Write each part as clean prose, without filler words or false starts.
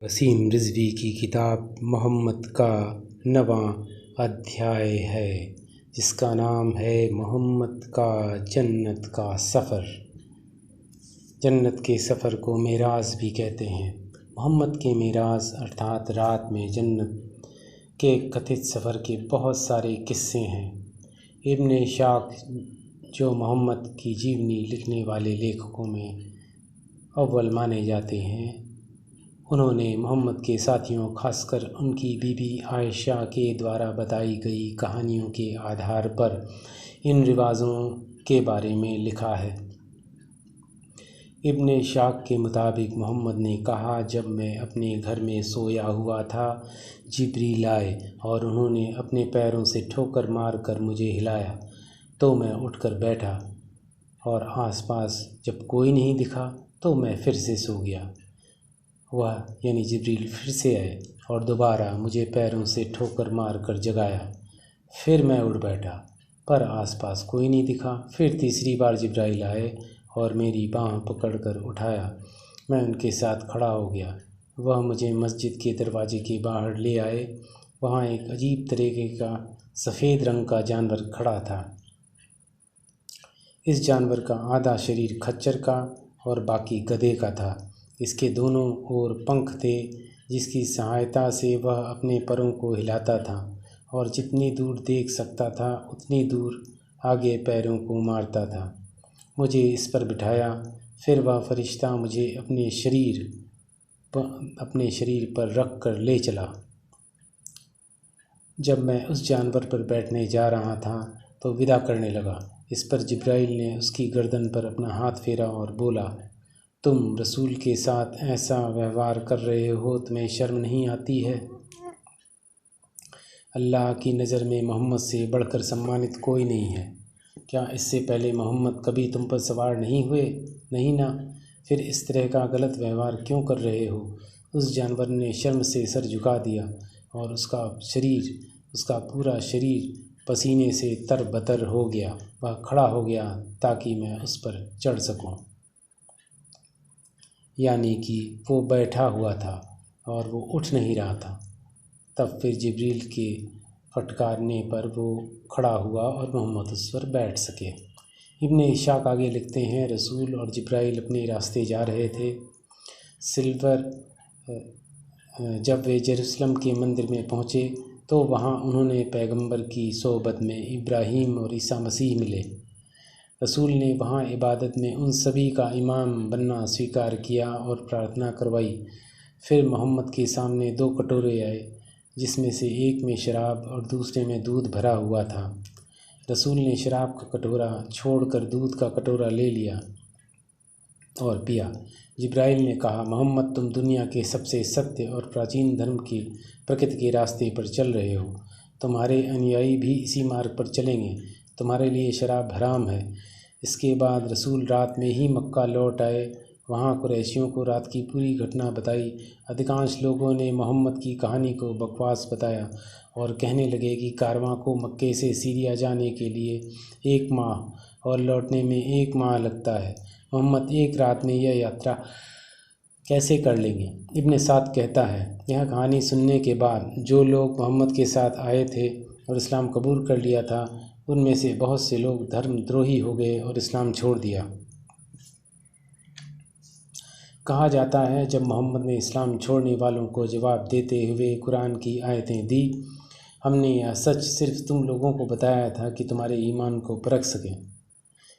वसीम रिजवी की किताब मोहम्मद का 9वां अध्याय है, जिसका नाम है मोहम्मद का जन्नत का सफ़र। जन्नत के सफ़र को मेराज भी कहते हैं। मोहम्मद के मेराज अर्थात रात में जन्नत के कथित सफ़र के बहुत सारे किस्से हैं। इब्न इशाक, जो मोहम्मद की जीवनी लिखने वाले लेखकों में अव्वल माने जाते हैं, उन्होंने मोहम्मद के साथियों, खासकर उनकी बीबी आयशा के द्वारा बताई गई कहानियों के आधार पर इन रिवाज़ों के बारे में लिखा है। इब्न इशाक के मुताबिक मोहम्मद ने कहा, जब मैं अपने घर में सोया हुआ था, जिब्रील आए और उन्होंने अपने पैरों से ठोकर मार कर मुझे हिलाया, तो मैं उठकर बैठा और आसपास जब कोई नहीं दिखा तो मैं फिर से सो गया। वह यानी जिब्रील फिर से आए और दोबारा मुझे पैरों से ठोकर मार कर जगाया। फिर मैं उठ बैठा पर आसपास कोई नहीं दिखा। फिर तीसरी बार जिब्राइल आए और मेरी बाँह पकड़कर उठाया। मैं उनके साथ खड़ा हो गया। वह मुझे मस्जिद के दरवाजे के बाहर ले आए। वहाँ एक अजीब तरीके का सफ़ेद रंग का जानवर खड़ा था। इस जानवर का आधा शरीर खच्चर का और बाकी गधे का था। इसके दोनों ओर पंख थे, जिसकी सहायता से वह अपने परों को हिलाता था और जितनी दूर देख सकता था उतनी दूर आगे पैरों को मारता था। मुझे इस पर बिठाया। फिर वह फरिश्ता मुझे अपने शरीर पर रख कर ले चला। जब मैं उस जानवर पर बैठने जा रहा था तो विदा करने लगा। इस पर जिब्राइल ने उसकी गर्दन पर अपना हाथ फेरा और बोला, तुम रसूल के साथ ऐसा व्यवहार कर रहे हो, तुम्हें शर्म नहीं आती है? अल्लाह की नज़र में मोहम्मद से बढ़कर सम्मानित कोई नहीं है। क्या इससे पहले मोहम्मद कभी तुम पर सवार नहीं हुए? नहीं ना। फिर इस तरह का गलत व्यवहार क्यों कर रहे हो? उस जानवर ने शर्म से सर झुका दिया और उसका पूरा शरीर पसीने से तरबतर हो गया। वह खड़ा हो गया ताकि मैं उस पर चढ़ सकूं, यानी कि वो बैठा हुआ था और वो उठ नहीं रहा था। तब फिर जिब्रील के फटकारने पर वो खड़ा हुआ और मोहम्मद उस पर बैठ सके। इब्न इशाक आगे लिखते हैं, रसूल और जिब्राइल अपने रास्ते जा रहे थे। जब वे जेरूसलम के मंदिर में पहुँचे तो वहाँ उन्होंने पैगंबर की सोबत में इब्राहीम और ईसा मसीह मिले। रसूल ने वहाँ इबादत में उन सभी का इमाम बनना स्वीकार किया और प्रार्थना करवाई। फिर मोहम्मद के सामने 2 कटोरे आए, जिसमें से एक में शराब और दूसरे में दूध भरा हुआ था। रसूल ने शराब का कटोरा छोड़कर दूध का कटोरा ले लिया और पिया। जिब्राइल ने कहा, मोहम्मद, तुम दुनिया के सबसे सत्य और प्राचीन धर्म की प्रकृति के रास्ते पर चल रहे हो। तुम्हारे अनुयायी भी इसी मार्ग पर चलेंगे। तुम्हारे लिए शराब हराम है। इसके बाद रसूल रात में ही मक्का लौट आए। वहाँ कुरैशियों को रात की पूरी घटना बताई। अधिकांश लोगों ने मोहम्मद की कहानी को बकवास बताया और कहने लगे कि कारवां को मक्के से सीरिया जाने के लिए 1 माह और लौटने में 1 माह लगता है। मोहम्मद एक रात में यह यात्रा कैसे कर लेंगे? इब्न साद कहता है, यह कहानी सुनने के बाद जो लोग मोहम्मद के साथ आए थे और इस्लाम कबूल कर लिया था, उनमें से बहुत से लोग धर्मद्रोही हो गए और इस्लाम छोड़ दिया। कहा जाता है, जब मोहम्मद ने इस्लाम छोड़ने वालों को जवाब देते हुए कुरान की आयतें दी, हमने यह सच सिर्फ तुम लोगों को बताया था कि तुम्हारे ईमान को परख सकें।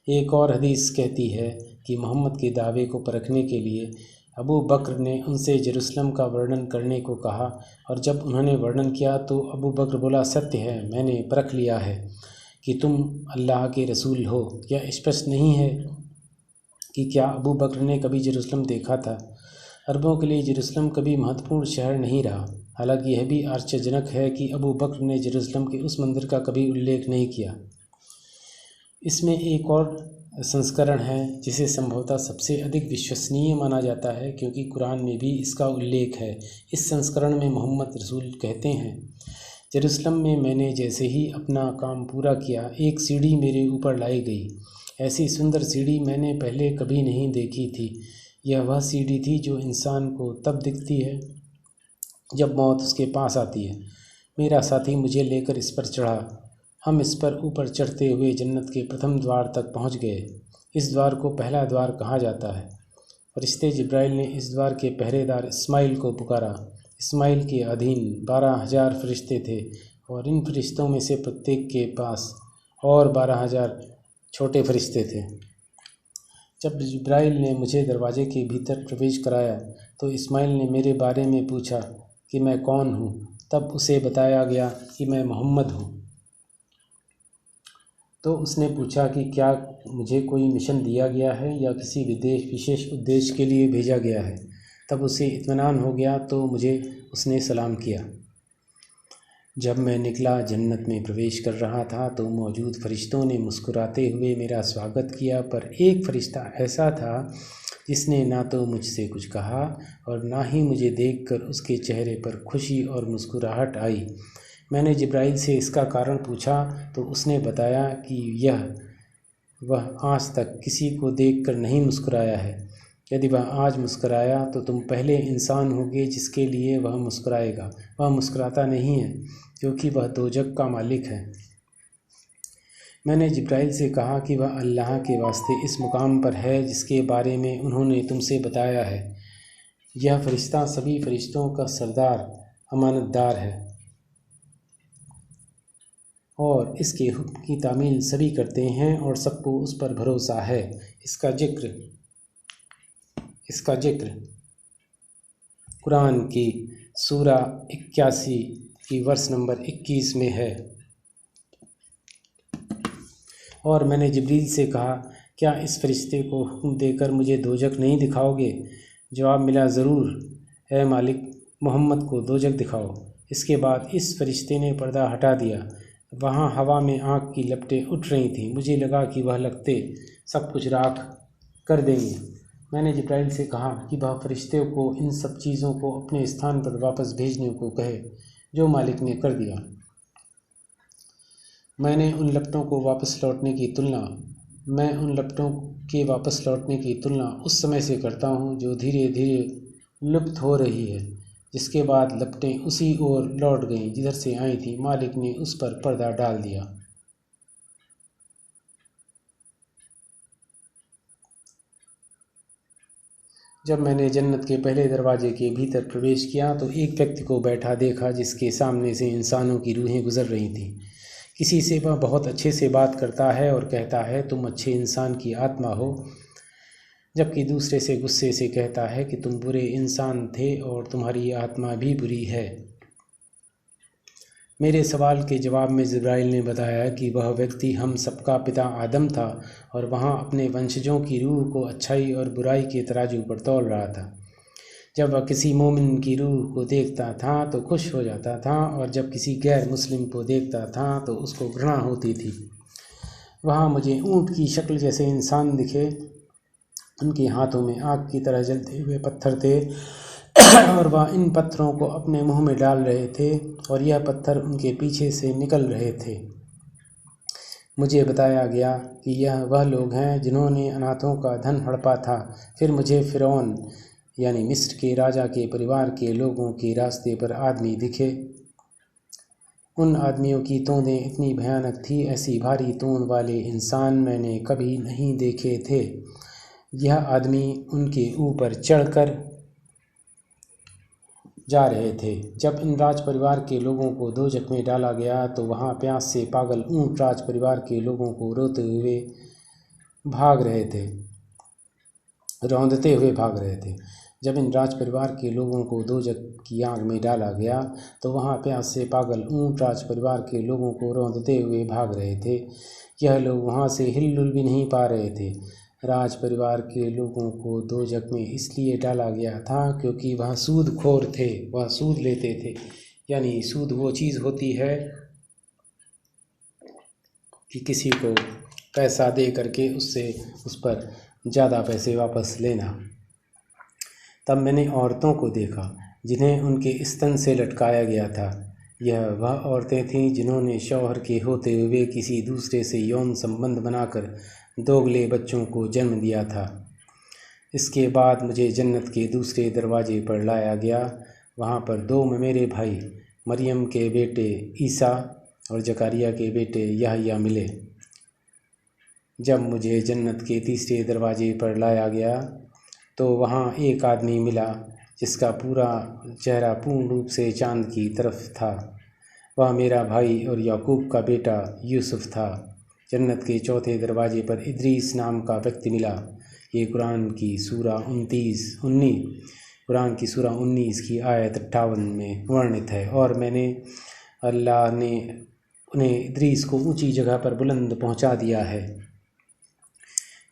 एक और हदीस कहती है कि मोहम्मद के दावे को परखने के लिए अबू बकर ने उनसे जेरूसलम का वर्णन करने को कहा, और जब उन्होंने वर्णन किया तो अबू बकर बोला, सत्य है, मैंने परख लिया है कि तुम अल्लाह के रसूल हो। यह स्पष्ट नहीं है कि क्या अबू बकर ने कभी जेरूसलम देखा था। अरबों के लिए जेरूसलम कभी महत्वपूर्ण शहर नहीं रहा। हालांकि यह भी आश्चर्यजनक है कि अबू बकर ने जेरूसलम के उस मंदिर का कभी उल्लेख नहीं किया। इसमें एक और संस्करण है जिसे संभवतः सबसे अधिक विश्वसनीय माना जाता है, क्योंकि कुरान में भी इसका उल्लेख है। इस संस्करण में मोहम्मद रसूल कहते हैं, जेरूसलम में मैंने जैसे ही अपना काम पूरा किया, एक सीढ़ी मेरे ऊपर लाई गई। ऐसी सुंदर सीढ़ी मैंने पहले कभी नहीं देखी थी। यह वह सीढ़ी थी जो इंसान को तब दिखती है जब मौत उसके पास आती है। मेरा साथी मुझे लेकर इस पर चढ़ा। हम इस पर ऊपर चढ़ते हुए जन्नत के प्रथम द्वार तक पहुंच गए। इस द्वार को पहला द्वार कहा जाता है। फरिश्ते जिब्राइल ने इस द्वार के पहरेदार इस्माइल को पुकारा। इस्माइल के अधीन 12,000 फरिश्ते थे और इन फरिश्तों में से प्रत्येक के पास और 12,000 छोटे फरिश्ते थे। जब जिब्राइल ने मुझे दरवाजे के भीतर प्रवेश कराया तो इस्माइल ने मेरे बारे में पूछा कि मैं कौन हूँ। तब उसे बताया गया कि मैं मोहम्मद हूँ। तो उसने पूछा कि क्या मुझे कोई मिशन दिया गया है या किसी विशेष उद्देश्य के लिए भेजा गया है। तब उसे इत्मीनान हो गया तो मुझे उसने सलाम किया। जब मैं निकला जन्नत में प्रवेश कर रहा था तो मौजूद फरिश्तों ने मुस्कुराते हुए मेरा स्वागत किया, पर एक फरिश्ता ऐसा था जिसने ना तो मुझसे कुछ कहा और ना ही मुझे देखकर उसके चेहरे पर खुशी और मुस्कुराहट आई। मैंने जिब्राइल से इसका कारण पूछा तो उसने बताया कि वह आज तक किसी को देखकर नहीं मुस्कुराया है। यदि वह आज मुस्कुराया तो तुम पहले इंसान होगे जिसके लिए वह मुस्कुराएगा। वह मुस्कुराता नहीं है क्योंकि वह दोजख का मालिक है। मैंने जिब्राइल से कहा कि वह अल्लाह के वास्ते इस मुकाम पर है जिसके बारे में उन्होंने तुमसे बताया है। यह फरिश्ता सभी फरिश्तों का सरदार अमानतदार है और इसके हुक्म की तामील सभी करते हैं और सबको उस पर भरोसा है। इसका जिक्र कुरान की सूरा 81 की वर्ष नंबर 21 में है। और मैंने जिब्रील से कहा, क्या इस फरिश्ते को हुक्म देकर मुझे दोजख नहीं दिखाओगे? जवाब मिला, ज़रूर ए मालिक, मोहम्मद को दोजख दिखाओ। इसके बाद इस फरिश्ते ने पर्दा हटा दिया। वहाँ हवा में आग की लपटें उठ रही थीं। मुझे लगा कि वह लगते सब कुछ राख कर देंगे। मैंने जिब्राइल से कहा कि वह फरिश्ते को इन सब चीज़ों को अपने स्थान पर वापस भेजने को कहे, जो मालिक ने कर दिया। मैं उन लपटों के वापस लौटने की तुलना उस समय से करता हूँ जो धीरे धीरे लुप्त हो रही है, जिसके बाद लपटें उसी ओर लौट गईं जिधर से आई थी। मालिक ने उस पर पर्दा डाल दिया। जब मैंने जन्नत के पहले दरवाजे के भीतर प्रवेश किया तो एक व्यक्ति को बैठा देखा जिसके सामने से इंसानों की रूहें गुजर रही थीं। किसी से वह बहुत अच्छे से बात करता है और कहता है, तुम अच्छे इंसान की आत्मा हो, जबकि दूसरे से गुस्से से कहता है कि तुम बुरे इंसान थे और तुम्हारी आत्मा भी बुरी है। मेरे सवाल के जवाब में जिब्राइल ने बताया कि वह व्यक्ति हम सबका पिता आदम था और वहाँ अपने वंशजों की रूह को अच्छाई और बुराई के तराजू पर तौल रहा था। जब वह किसी मोमिन की रूह को देखता था तो खुश हो जाता था और जब किसी गैर मुस्लिम को देखता था तो उसको घृणा होती थी। वहाँ मुझे ऊँट की शक्ल जैसे इंसान दिखे। उनके हाथों में आग की तरह जलते हुए पत्थर थे और वह इन पत्थरों को अपने मुंह में डाल रहे थे और यह पत्थर उनके पीछे से निकल रहे थे। मुझे बताया गया कि यह वह लोग हैं जिन्होंने अनाथों का धन हड़पा था। फिर मुझे फ़िरौन यानी मिस्र के राजा के परिवार के लोगों के रास्ते पर आदमी दिखे। उन आदमियों की तोंदें इतनी भयानक थी, ऐसी भारी तोंद वाले इंसान मैंने कभी नहीं देखे थे। यह आदमी उनके ऊपर चढ़कर जा रहे थे। जब इन राज परिवार के लोगों को दोजख में डाला गया तो वहाँ प्यास से पागल ऊँट राज परिवार के लोगों को रोंदते हुए भाग रहे थे। जब इन राज परिवार के लोगों को दोजख की आग में डाला गया तो वहाँ प्यास से पागल ऊँट राज परिवार के लोगों को रोंदते हुए भाग रहे थे। यह लोग वहाँ से हिलजुल भी नहीं पा रहे थे। राज परिवार के लोगों को दोजख में इसलिए डाला गया था क्योंकि वह सूदखोर थे। वह सूद लेते थे, यानी सूद वो चीज़ होती है कि किसी को पैसा दे करके उस पर ज़्यादा पैसे वापस लेना। तब मैंने औरतों को देखा जिन्हें उनके स्तन से लटकाया गया था। यह वह औरतें थीं जिन्होंने शौहर के होते हुए किसी दूसरे से यौन संबंध बनाकर दोगले बच्चों को जन्म दिया था। इसके बाद मुझे जन्नत के दूसरे दरवाजे पर लाया गया। वहाँ पर दो मेरे भाई मरियम के बेटे ईसा और जकारिया के बेटे यहया मिले। जब मुझे जन्नत के तीसरे दरवाजे पर लाया गया तो वहाँ एक आदमी मिला जिसका पूरा चेहरा पूर्ण रूप से चाँद की तरफ था। वह मेरा भाई और याकूब का बेटा यूसुफ था। जन्नत के चौथे दरवाजे पर इद्रीस नाम का व्यक्ति मिला। ये कुरान की सूरा 19 की आयत 58 में वर्णित है। और अल्लाह ने उन्हें इद्रीस को ऊंची जगह पर बुलंद पहुंचा दिया है।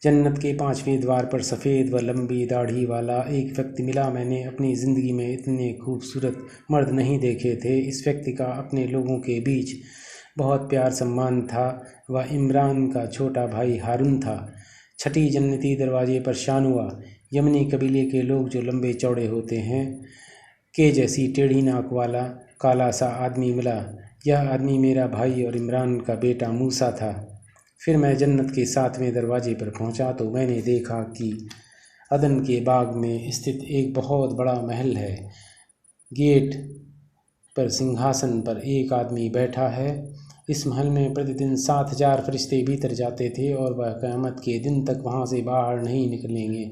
जन्नत के 5वें द्वार पर सफ़ेद व लंबी दाढ़ी वाला एक व्यक्ति मिला। मैंने अपनी ज़िंदगी में इतने खूबसूरत मर्द नहीं देखे थे। इस व्यक्ति का अपने लोगों के बीच बहुत प्यार सम्मान था। वह इमरान का छोटा भाई हारून था। छठी जन्नती दरवाजे पर शानुआ यमनी कबीले के लोग जो लंबे चौड़े होते हैं के जैसी टेढ़ी नाक वाला काला सा आदमी मिला। यह आदमी मेरा भाई और इमरान का बेटा मूसा था। फिर मैं जन्नत के 7वें दरवाजे पर पहुंचा तो मैंने देखा कि अदन के बाग में स्थित एक बहुत बड़ा महल है। गेट पर सिंहासन पर एक आदमी बैठा है। इस महल में प्रतिदिन 7000 फरिश्ते भीतर जाते थे और वह क़यामत के दिन तक वहाँ से बाहर नहीं निकलेंगे।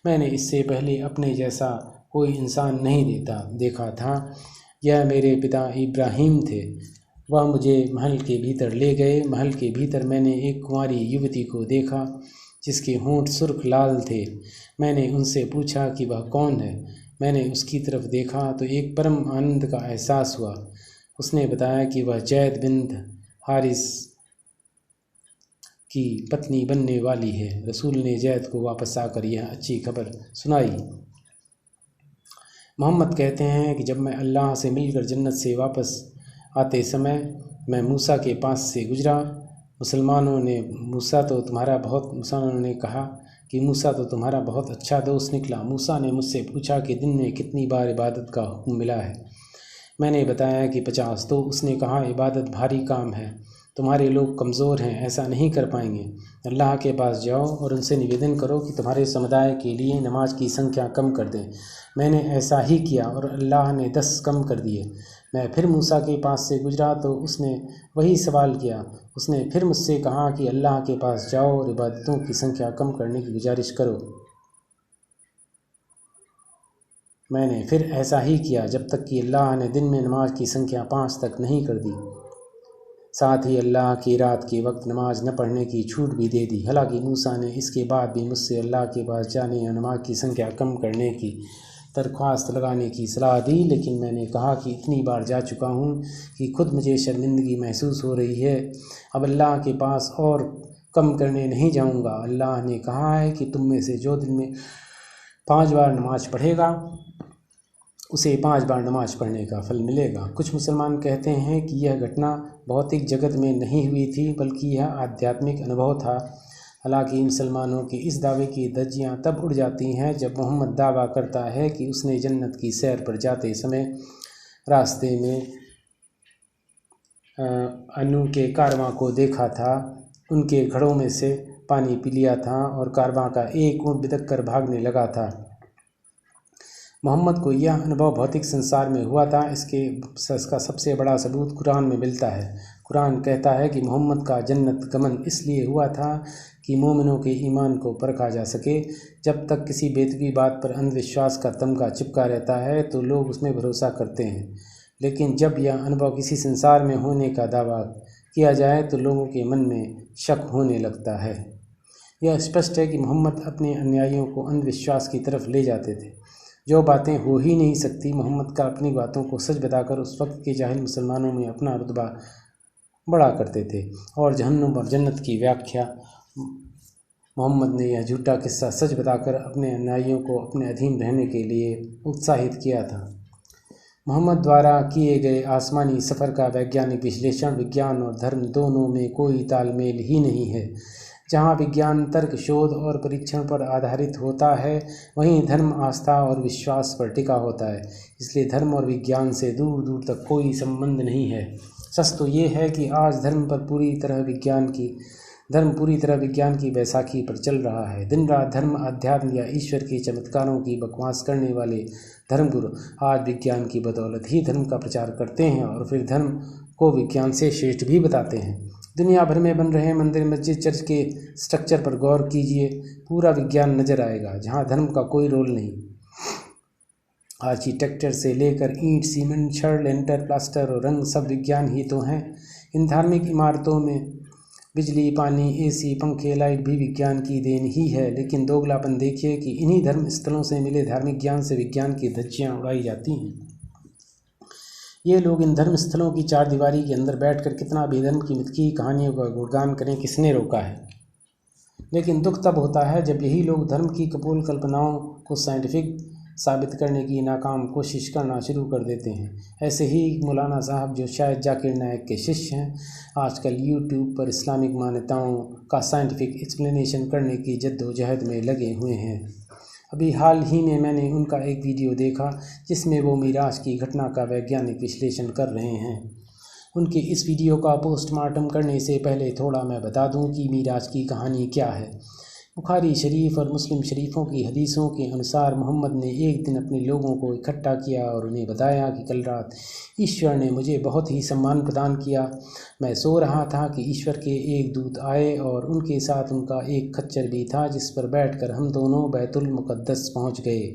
मैंने इससे पहले अपने जैसा कोई इंसान नहीं देखा था। यह मेरे पिता इब्राहिम थे। वह मुझे महल के भीतर ले गए। महल के भीतर मैंने एक कुंवारी युवती को देखा जिसके होंठ सुर्ख लाल थे। मैंने उनसे पूछा कि वह कौन है। मैंने उसकी तरफ देखा तो एक परम आनंद का एहसास हुआ। उसने बताया कि वह जैद बिन्त हारिस की पत्नी बनने वाली है। रसूल ने जैद को वापस आकर यह अच्छी खबर सुनाई। मोहम्मद कहते हैं कि जब मैं अल्लाह से मिलकर जन्नत से वापस आते समय मैं मूसा के पास से गुजरा। मुसलमानों ने कहा कि मूसा तो तुम्हारा बहुत अच्छा दोस्त निकला। मूसा ने मुझसे पूछा कि दिन में कितनी बार इबादत का हुक्म मिला है। मैंने बताया कि 50। तो उसने कहा इबादत भारी काम है, तुम्हारे लोग कमज़ोर हैं, ऐसा नहीं कर पाएंगे। अल्लाह के पास जाओ और उनसे निवेदन करो कि तुम्हारे समुदाय के लिए नमाज की संख्या कम कर दें। मैंने ऐसा ही किया और अल्लाह ने 10 कम कर दिए। मैं फिर मूसा के पास से गुजरा तो उसने वही सवाल किया। उसने फिर मुझसे कहा कि अल्लाह के पास जाओ और इबादतों की संख्या कम करने की गुजारिश करो। मैंने फिर ऐसा ही किया जब तक कि अल्लाह ने दिन में नमाज की संख्या 5 तक नहीं कर दी। साथ ही अल्लाह की रात के वक्त नमाज न पढ़ने की छूट भी दे दी। हालांकि मूसा ने इसके बाद भी मुझसे अल्लाह के पास जाने या नमाज की संख्या कम करने की दरख्वास्त लगाने की सलाह दी, लेकिन मैंने कहा कि इतनी बार जा चुका हूँ कि खुद मुझे शर्मिंदगी महसूस हो रही है। अब अल्लाह के पास और कम करने नहीं जाऊँगा। अल्लाह ने कहा है कि तुम में से जो दिन में 5 बार नमाज पढ़ेगा उसे 5 बार नमाज पढ़ने का फल मिलेगा। कुछ मुसलमान कहते हैं कि यह घटना भौतिक जगत में नहीं हुई थी बल्कि यह आध्यात्मिक अनुभव था। हालांकि मुसलमानों के इस दावे की धज्जियां तब उड़ जाती हैं जब मोहम्मद दावा करता है कि उसने जन्नत की सैर पर जाते समय रास्ते में अनु के कारवां को देखा था। उनके घड़ों में से पानी पी लिया था और कारवां का एक ऊँट बिदक कर भागने लगा था। मोहम्मद को यह अनुभव भौतिक संसार में हुआ था। इसका सबसे बड़ा सबूत कुरान में मिलता है। कुरान कहता है कि मोहम्मद का जन्नत गमन इसलिए हुआ था कि मोमिनों के ईमान को परखा जा सके। जब तक किसी बेतुकी बात पर अंधविश्वास का तमगा चिपका रहता है तो लोग उसमें भरोसा करते हैं, लेकिन जब यह अनुभव किसी संसार में होने का दावा किया जाए तो लोगों के मन में शक होने लगता है। यह स्पष्ट है कि मोहम्मद अपने अनुयायियों को अंधविश्वास की तरफ ले जाते थे। जो बातें हो ही नहीं सकती, मोहम्मद का अपनी बातों को सच बताकर उस वक्त के जाहिल मुसलमानों में अपना रुतबा बड़ा करते थे। और जहन्नुम और जन्नत की व्याख्या मोहम्मद ने यह झूठा किस्सा सच बताकर अपने अनुयायियों को अपने अधीन रहने के लिए उत्साहित किया था। मोहम्मद द्वारा किए गए आसमानी सफ़र का वैज्ञानिक विश्लेषण विज्ञान और धर्म दोनों में कोई तालमेल ही नहीं है। जहाँ विज्ञान तर्क, शोध और परीक्षण पर आधारित होता है, वहीं धर्म आस्था और विश्वास पर टिका होता है। इसलिए धर्म और विज्ञान से दूर दूर तक कोई संबंध नहीं है। सच तो ये है कि आज धर्म पर पूरी तरह विज्ञान की धर्म पूरी तरह विज्ञान की बैसाखी पर चल रहा है। दिन रात धर्म, अध्यात्म या ईश्वर के चमत्कारों की बकवास करने वाले धर्मगुरु आज विज्ञान की बदौलत ही धर्म का प्रचार करते हैं और फिर धर्म को विज्ञान से श्रेष्ठ भी बताते हैं। दुनिया भर में बन रहे मंदिर, मस्जिद, चर्च के स्ट्रक्चर पर गौर कीजिए, पूरा विज्ञान नजर आएगा, जहाँ धर्म का कोई रोल नहीं। आर्किटेक्चर से लेकर ईंट, सीमेंट, छड़, लेंटर, प्लास्टर और रंग सब विज्ञान ही तो हैं। इन धार्मिक इमारतों में बिजली, पानी, एसी, पंखे, लाइट भी विज्ञान की देन ही है। लेकिन दोगलापन देखिए कि इन्हीं धर्म स्थलों से मिले धार्मिक ज्ञान से विज्ञान की धज्जियाँ उड़ाई जाती हैं। ये लोग इन धर्म स्थलों की चार दीवारी के अंदर बैठकर कितना बेधर्म की मिथकी कहानियों का गुणगान करें, किसने रोका है। लेकिन दुख तब होता है जब यही लोग धर्म की कपोल कल्पनाओं को साइंटिफिक साबित करने की नाकाम कोशिश करना शुरू कर देते हैं। ऐसे ही मौलाना साहब, जो शायद जाकिर नायक के शिष्य हैं, आजकल यूट्यूब पर इस्लामिक मान्यताओं का साइंटिफिक एक्सप्लेनेशन करने की जद्दोजहद में लगे हुए हैं। अभी हाल ही में मैंने उनका एक वीडियो देखा जिसमें वो मिराज की घटना का वैज्ञानिक विश्लेषण कर रहे हैं। उनके इस वीडियो का पोस्टमार्टम करने से पहले थोड़ा मैं बता दूं कि मिराज की कहानी क्या है। बुखारी शरीफ और मुस्लिम शरीफों की हदीसों के अनुसार मोहम्मद ने एक दिन अपने लोगों को इकट्ठा किया और उन्हें बताया कि कल रात ईश्वर ने मुझे बहुत ही सम्मान प्रदान किया। मैं सो रहा था कि ईश्वर के एक दूत आए और उनके साथ उनका एक खच्चर भी था, जिस पर बैठकर हम दोनों बैतुल मुक़द्दस पहुँच गए।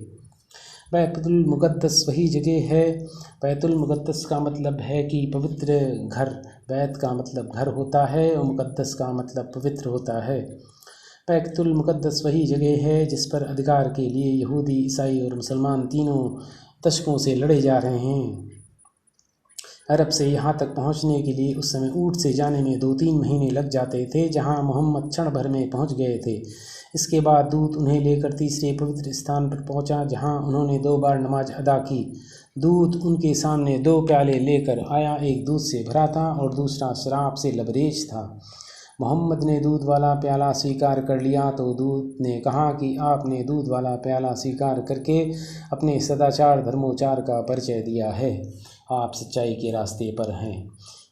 बैतुल मुक़द्दस वही जगह है। बैतुल मुक़द्दस का मतलब है कि पवित्र घर। बैत का मतलब घर होता है और मुक़द्दस का मतलब पवित्र होता है। बैतुल मुक़द्दस वही जगह है जिस पर अधिकार के लिए यहूदी, ईसाई और मुसलमान तीनों दशकों से लड़े जा रहे हैं। अरब से यहाँ तक पहुँचने के लिए उस समय ऊँट से जाने में 2-3 महीने लग जाते थे, जहाँ मोहम्मद क्षण भर में पहुँच गए थे। इसके बाद दूत उन्हें लेकर तीसरे पवित्र स्थान पर पहुँचा, जहाँ उन्होंने 2 बार नमाज अदा की। दूत उनके सामने 2 प्याले लेकर आया, एक दूध से भरा था और दूसरा शराब से लबरेज था। मोहम्मद ने दूध वाला प्याला स्वीकार कर लिया तो दूत ने कहा कि आपने दूध वाला प्याला स्वीकार करके अपने सदाचार धर्मोचार का परिचय दिया है, आप सच्चाई के रास्ते पर हैं।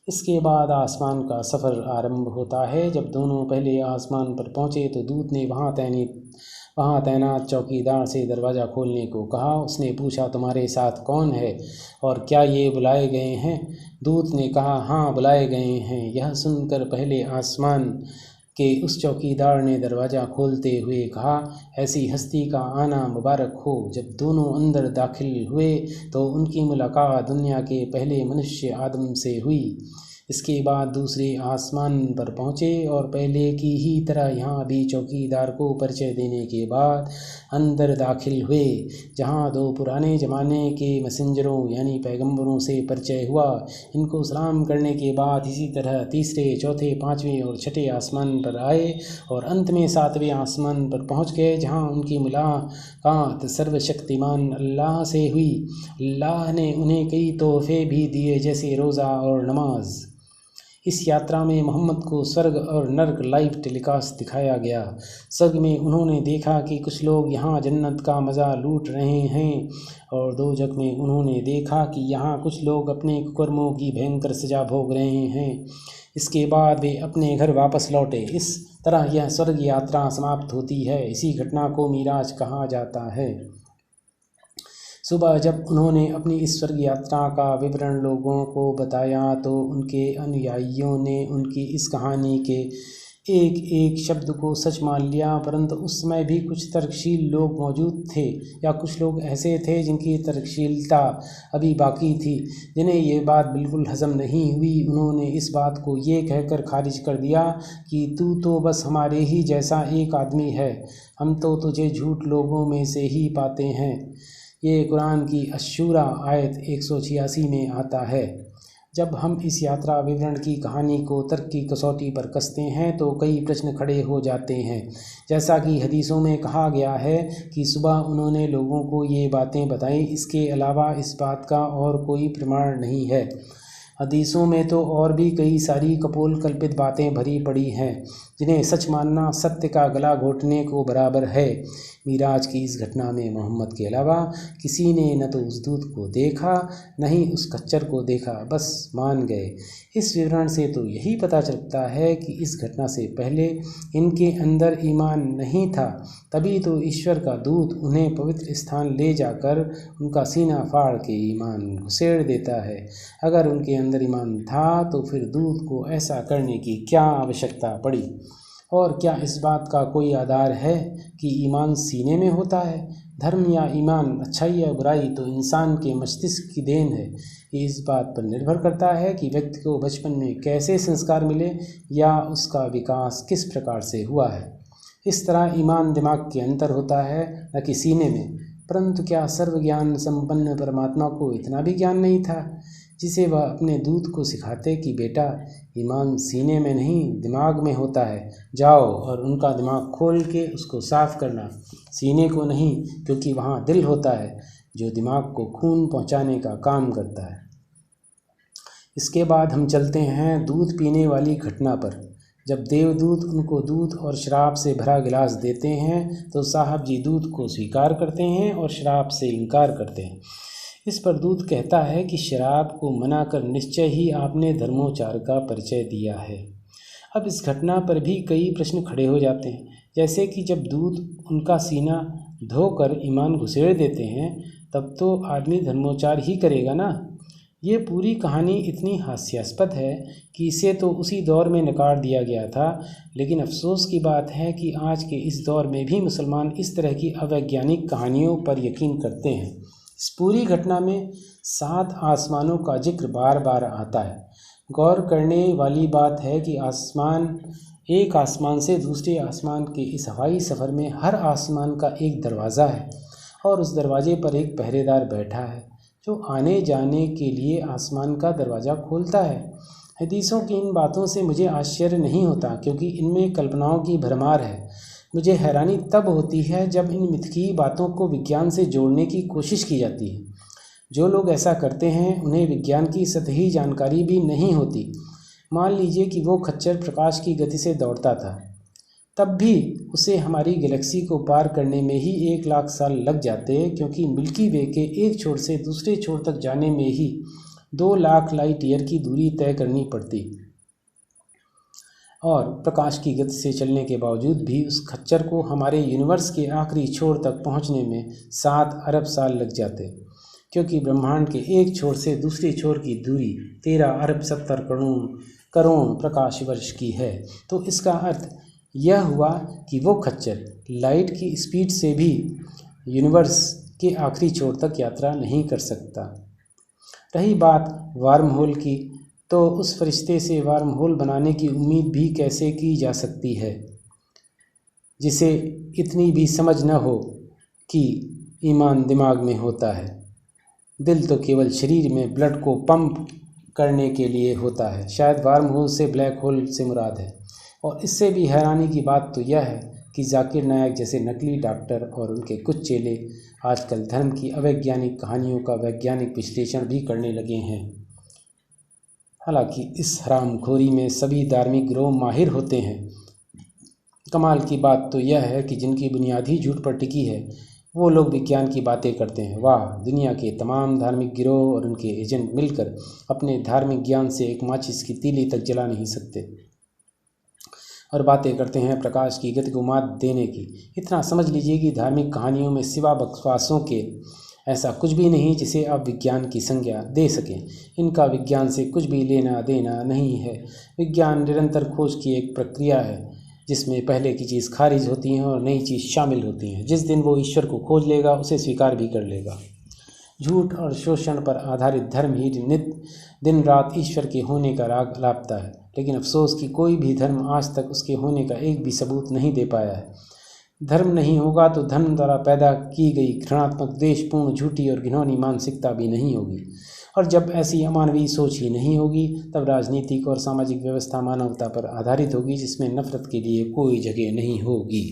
इसके बाद आसमान का सफ़र आरंभ होता है। जब दोनों पहले आसमान पर पहुँचे तो दूत ने वहाँ तैनात चौकीदार से दरवाज़ा खोलने को कहा। उसने पूछा, तुम्हारे साथ कौन है और क्या ये बुलाए गए हैं? दूत ने कहा, हाँ, बुलाए गए हैं। यह सुनकर पहले आसमान के उस चौकीदार ने दरवाज़ा खोलते हुए कहा, ऐसी हस्ती का आना मुबारक हो। जब दोनों अंदर दाखिल हुए तो उनकी मुलाकात दुनिया के पहले मनुष्य आदम से हुई। इसके बाद दूसरे आसमान पर पहुँचे और पहले की ही तरह यहाँ भी चौकीदार को परिचय देने के बाद अंदर दाखिल हुए, जहाँ 2 पुराने ज़माने के मैसेंजरों यानी पैगंबरों से परिचय हुआ। इनको सलाम करने के बाद इसी तरह तीसरे, चौथे, 5वें और 6ठे आसमान पर आए और अंत में 7वें आसमान पर पहुँच गए, जहाँ उनकी मुलाकात सर्वशक्तिमान अल्लाह से हुई। अल्लाह ने उन्हें कई तोहफे भी दिए, जैसे रोज़ा और नमाज। इस यात्रा में मोहम्मद को स्वर्ग और नर्क लाइव टेलीकास्ट दिखाया गया। स्वर्ग में उन्होंने देखा कि कुछ लोग यहाँ जन्नत का मज़ा लूट रहे हैं और दोज़ख में उन्होंने देखा कि यहाँ कुछ लोग अपने कुकर्मों की भयंकर सज़ा भोग रहे हैं। इसके बाद वे अपने घर वापस लौटे। इस तरह यह स्वर्ग यात्रा समाप्त होती है। इसी घटना को मिराज कहा जाता है। सुबह जब उन्होंने अपनी इस स्वर्ग यात्रा का विवरण लोगों को बताया तो उनके अनुयायियों ने उनकी इस कहानी के एक एक शब्द को सच मान लिया। परंतु उस समय भी कुछ तर्कशील लोग मौजूद थे, या कुछ लोग ऐसे थे जिनकी तर्कशीलता अभी बाकी थी, जिन्हें ये बात बिल्कुल हजम नहीं हुई। उन्होंने इस बात को ये कहकर खारिज कर दिया कि तू तो बस हमारे ही जैसा एक आदमी है, हम तो तुझे झूठ लोगों में से ही पाते हैं। ये कुरान की अश्शूरा आयत 186 में आता है। जब हम इस यात्रा विवरण की कहानी को तर्क की कसौटी पर कसते हैं तो कई प्रश्न खड़े हो जाते हैं। जैसा कि हदीसों में कहा गया है कि सुबह उन्होंने लोगों को ये बातें बताई, इसके अलावा इस बात का और कोई प्रमाण नहीं है। हदीसों में तो और भी कई सारी कपोल कल्पित बातें भरी पड़ी हैं जिन्हें सच मानना सत्य का गला घोटने को बराबर है। मिराज की इस घटना में मोहम्मद के अलावा किसी ने न तो उस दूत को देखा न ही उस खच्चर को देखा, बस मान गए। इस विवरण से तो यही पता चलता है कि इस घटना से पहले इनके अंदर ईमान नहीं था, तभी तो ईश्वर का दूत उन्हें पवित्र स्थान ले जाकर उनका सीना फाड़ के ईमान घुसेड़ देता है। अगर उनके अंदर ईमान था तो फिर दूत को ऐसा करने की क्या आवश्यकता पड़ी? और क्या इस बात का कोई आधार है कि ईमान सीने में होता है? धर्म या ईमान, अच्छाई या बुराई तो इंसान के मस्तिष्क की देन है। ये इस बात पर निर्भर करता है कि व्यक्ति को बचपन में कैसे संस्कार मिले या उसका विकास किस प्रकार से हुआ है। इस तरह ईमान दिमाग के अंदर होता है, न कि सीने में। परंतु क्या सर्वज्ञान संपन्न परमात्मा को इतना भी ज्ञान नहीं था जिसे वह अपने दूत को सिखाते कि बेटा, ईमान सीने में नहीं दिमाग में होता है, जाओ और उनका दिमाग खोल के उसको साफ करना, सीने को नहीं, क्योंकि वहाँ दिल होता है जो दिमाग को खून पहुँचाने का काम करता है। इसके बाद हम चलते हैं दूध पीने वाली घटना पर। जब देवदूत उनको दूध और शराब से भरा गिलास देते हैं तो साहब जी दूध को स्वीकार करते हैं और शराब से इनकार करते हैं। इस पर दूत कहता है कि शराब को मना कर निश्चय ही आपने धर्मोचार का परिचय दिया है। अब इस घटना पर भी कई प्रश्न खड़े हो जाते हैं, जैसे कि जब दूत उनका सीना धोकर ईमान घुसेड़ देते हैं तब तो आदमी धर्मोचार ही करेगा ना। ये पूरी कहानी इतनी हास्यास्पद है कि इसे तो उसी दौर में नकार दिया गया था, लेकिन अफसोस की बात है कि आज के इस दौर में भी मुसलमान इस तरह की अवैज्ञानिक कहानियों पर यकीन करते हैं। इस पूरी घटना में 7 आसमानों का जिक्र बार बार आता है। गौर करने वाली बात है कि एक आसमान से दूसरे आसमान के इस हवाई सफ़र में हर आसमान का एक दरवाज़ा है और उस दरवाजे पर एक पहरेदार बैठा है जो आने जाने के लिए आसमान का दरवाज़ा खोलता है। हदीसों की इन बातों से मुझे आश्चर्य नहीं होता, क्योंकि इनमें कल्पनाओं की भरमार है। मुझे हैरानी तब होती है जब इन मिथकीय बातों को विज्ञान से जोड़ने की कोशिश की जाती है। जो लोग ऐसा करते हैं उन्हें विज्ञान की सतही जानकारी भी नहीं होती। मान लीजिए कि वो खच्चर प्रकाश की गति से दौड़ता था, तब भी उसे हमारी गैलेक्सी को पार करने में ही 1 लाख साल लग जाते, क्योंकि मिल्की वे के एक छोर से दूसरे छोर तक जाने में ही 2 लाख लाइट ईयर की दूरी तय करनी पड़ती। और प्रकाश की गति से चलने के बावजूद भी उस खच्चर को हमारे यूनिवर्स के आखिरी छोर तक पहुंचने में 7 अरब साल लग जाते, क्योंकि ब्रह्मांड के एक छोर से दूसरे छोर की दूरी 13 अरब 70 करोड़ प्रकाश वर्ष की है। तो इसका अर्थ यह हुआ कि वो खच्चर लाइट की स्पीड से भी यूनिवर्स के आखिरी छोर तक यात्रा नहीं कर सकता। रही बात वार्म होल की, तो उस फरिश्ते से वार्म होल बनाने की उम्मीद भी कैसे की जा सकती है जिसे इतनी भी समझ न हो कि ईमान दिमाग में होता है। दिल तो केवल शरीर में ब्लड को पंप करने के लिए होता है। शायद वार्म होल से ब्लैक होल से मुराद है। और इससे भी हैरानी की बात तो यह है कि जाकिर नायक जैसे नकली डॉक्टर और उनके कुछ चेले आजकल धर्म की अवैज्ञानिक कहानियों का वैज्ञानिक विश्लेषण भी करने लगे हैं। हालांकि इस हरामखोरी में सभी धार्मिक गिरोह माहिर होते हैं। कमाल की बात तो यह है कि जिनकी बुनियाद ही झूठ पर टिकी है वो लोग विज्ञान की बातें करते हैं। वाह, दुनिया के तमाम धार्मिक गिरोह और उनके एजेंट मिलकर अपने धार्मिक ज्ञान से एक माचिस की तीली तक जला नहीं सकते और बातें करते हैं प्रकाश की गति को मात देने की। इतना समझ लीजिए कि धार्मिक कहानियों में सिवा बकवासों के ऐसा कुछ भी नहीं जिसे आप विज्ञान की संज्ञा दे सकें। इनका विज्ञान से कुछ भी लेना देना नहीं है। विज्ञान निरंतर खोज की एक प्रक्रिया है जिसमें पहले की चीज़ खारिज होती है और नई चीज़ शामिल होती है। जिस दिन वो ईश्वर को खोज लेगा उसे स्वीकार भी कर लेगा। झूठ और शोषण पर आधारित धर्म ही दिन रात ईश्वर के होने का राग अलापता है, लेकिन अफसोस कि कोई भी धर्म आज तक उसके होने का एक भी सबूत नहीं दे पाया है। धर्म नहीं होगा तो धर्म द्वारा पैदा की गई घृणात्मक, द्वेषपूर्ण, झूठी और घिनौनी मानसिकता भी नहीं होगी। और जब ऐसी अमानवीय सोच ही नहीं होगी तब राजनीतिक और सामाजिक व्यवस्था मानवता पर आधारित होगी, जिसमें नफरत के लिए कोई जगह नहीं होगी।